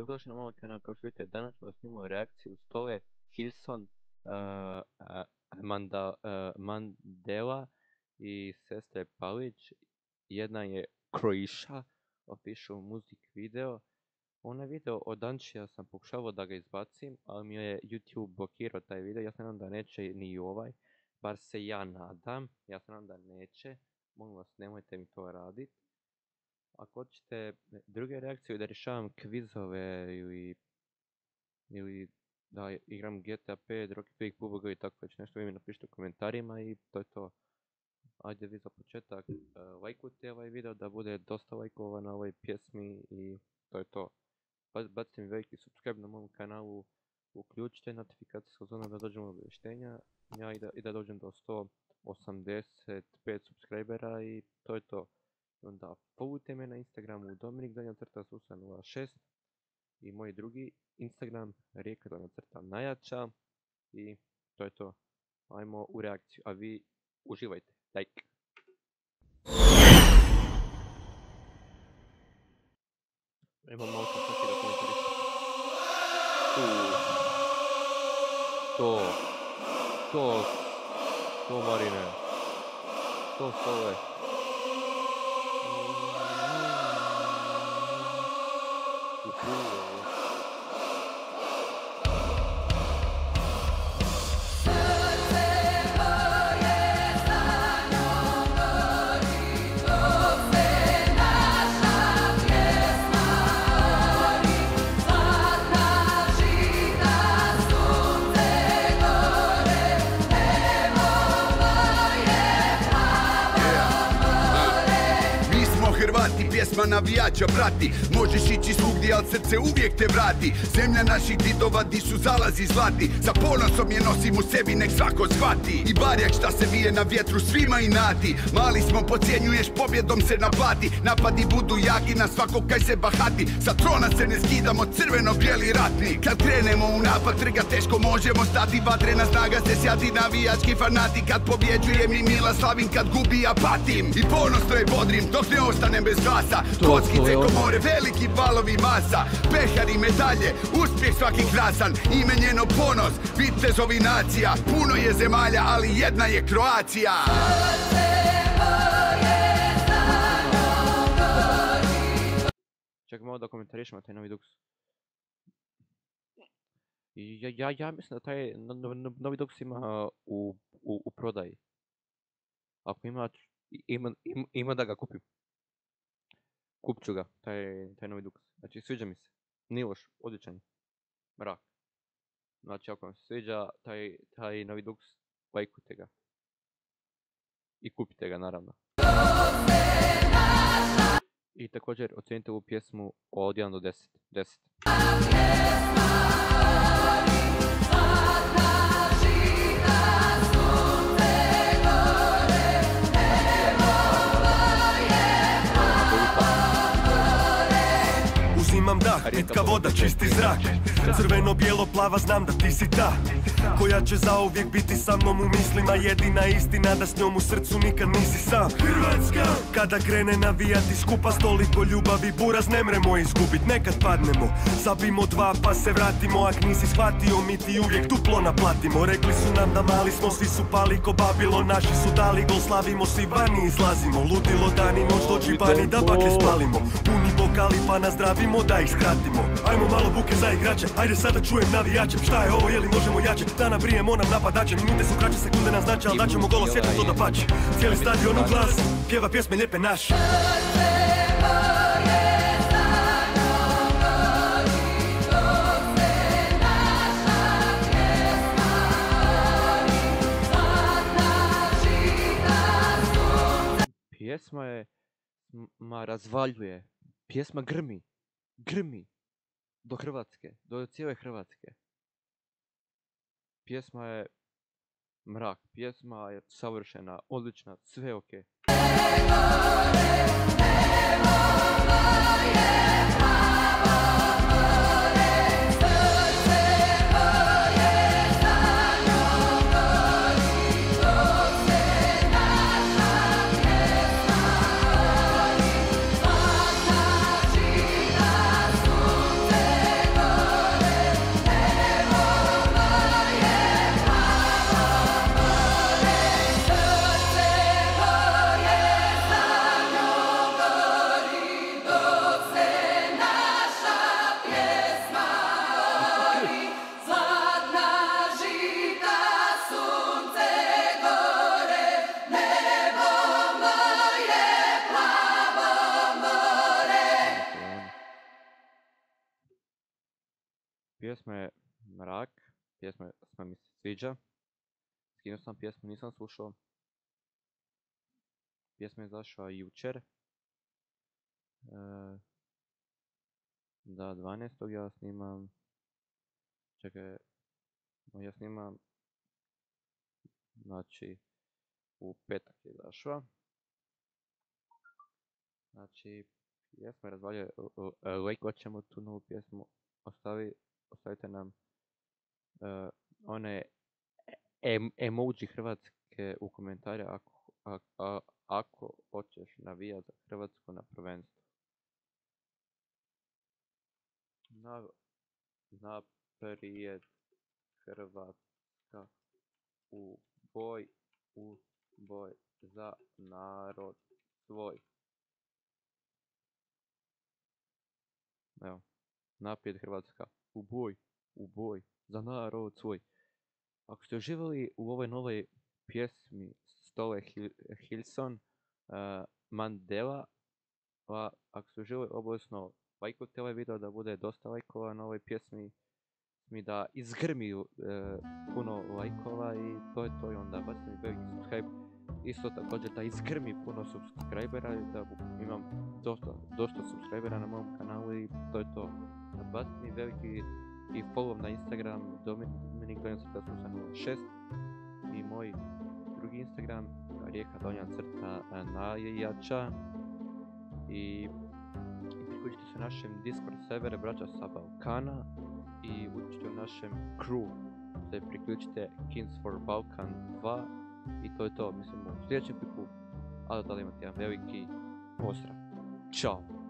dobrodošli na moj kanal. Kao što vidite, danas ću vas snimati reakciju Stove, Hilson, Mandela i sestre Palić. Jedna je Croatia Official Music video. Onaj video od Dančija sam pokušavao da ga izbacim, ali mi je YouTube blokirao taj video. Ja se nadam da neće ni ovaj, bar se ja nadam. Ja se nadam da neće. Molim vas, nemojte mi to raditi. Ako hoćete druge reakcije, da rješavam kvizove ili da igram GTA 5, Rocket League, PUBG i tako već nešto, vi mi napišite u komentarima i to je to. Ajde vi za početak lajkujte ovaj video da bude dosta lajkova na ovoj pjesmi i to je to. Bacite mi veliki subscribe na mom kanalu, uključite notifikacijsku zonu da dođemo do obavještenja i da dođem do 185 subscribera i to je to. Onda followujte me na Instagramu Dominik_Susa06 i moj drugi Instagram Rijeka_najjača i to je to. Ajmo u reakciju, a vi uživajte, like. Evo malo sam čak i da komentarišem. To Marine, to Stove. Hrvati, pjesma navijača brati. Možeš ići svugdje, al srce uvijek te vrati. Zemlja naših didova di su zalazi zlati. Sa ponosom je nosim u sebi, nek svako shvati. I barjak šta se vije na vjetru svima inati. Mali smo, podcjenjuješ, pobjedom se naplati. Napadi budu jaki na svakog kaj se bahati. Sa trona se ne skidamo, crveno-bijeli ratni. Kad krenemo u napad, trga teško možemo stati. Vatrena snaga se sjati, navijački fanati. Kad pobjeđujem i mila slavim, kad gubi ja patim. I ponosno je bodrim, dok ne ostanem bez glasa. Kockice komore, veliki valovi masa. Pehari, medalje, uspjeh svaki krasan. Ime njeno ponos, vitezovi nacija. Puno je zemalja, ali jedna je Kroacija. Čekaj malo da komentarišemo taj novi Dux. Ja mislim da taj novi Dux ima u prodaji. Ako ima da ga kupim. Kupit ću ga, taj novi Dux. Znači sviđa mi se. Nije loš, odličan. Mrak. Znači ako vam se sviđa taj novi Dux, lajkujte ga. I kupite ga naravno. I također ocenite ovu pjesmu od 1 do 10. 10. Imam dah, pitka voda, čisti zrak. Crveno, bijelo, plava, znam da ti si ta koja će zauvijek biti sa mnom u mislima. Jedina istina da s njom u srcu nikad nisi sam. Hrvatska! Kada krene navijati skupa s toliko ljubavi, buraz ne mremo izgubit. Nekad padnemo, zabimo dva pa se vratimo. Ak nisi shvatio, mi ti uvijek duplo naplatimo. Rekli su nam da mali smo, svi su pali ko Babilo. Naši su dali gol, slavimo, svi vani izlazimo. Ludilo dan i noć, dođi vani da baklje spalimo. Puni bokali pa nazdravimo, da ih skratimo. Ajmo malo buke za igrače, ajde sada čujem navijače. Šta je ovo, je li možemo jače? Da nabrijemo nam napadače, minute su kraće, sekunde nam znače, ali daćemo golo svjetlo to da pače. Cijeli stadion u glas, pjeva pjesme lijepe naše. Pjesma je, razvaljuje. Pjesma grmi do Hrvatske, do cijele Hrvatske. Pjesma je mrak, pjesma je savršena, odlična, sve okej. pjesma je Mrak, pjesma mi se sviđa. Skinuo sam pjesmu, nisam slušao. Pjesma je izašla jučer. Da, 12. ja snimam. Čekaj, ja snimam. Znači, u petak je izašla. Znači, pjesma je razvalja. Lajkovat ćemo tu novu pjesmu. Ostavite nam one emoji Hrvatske u komentare ako hoćeš navijati za Hrvatsku na prvenstvu. Naprijed Hrvatska u boj za narod svoj. Evo, naprijed Hrvatska u boj za narod svoj. Ako ste uživali u ovoj novoj pjesmi Stole Hilson, Mandela, ako ste uživali obavezno lajkujte ovaj video da bude dosta lajkova na ovoj pjesmi, da izgrmi puno lajkova i to je to, i onda bacite mi veliki subscribe. Isto također da izgrmi puno subscribera, da imam dosta subscribera na mom kanalu i to je to. Bacite mi veliki i follow na Instagram Dominik Donjan_6 i moj drugi Instagram Rijeka Donjan_ najjača i priključite se našem Discord servere Braća sa Balkana i učite u našem crew, se priključite Kings for Balkan 2 i to je to, mislim u sljedećem klipu, a da imate jedan veliki pozdrav. Ćao!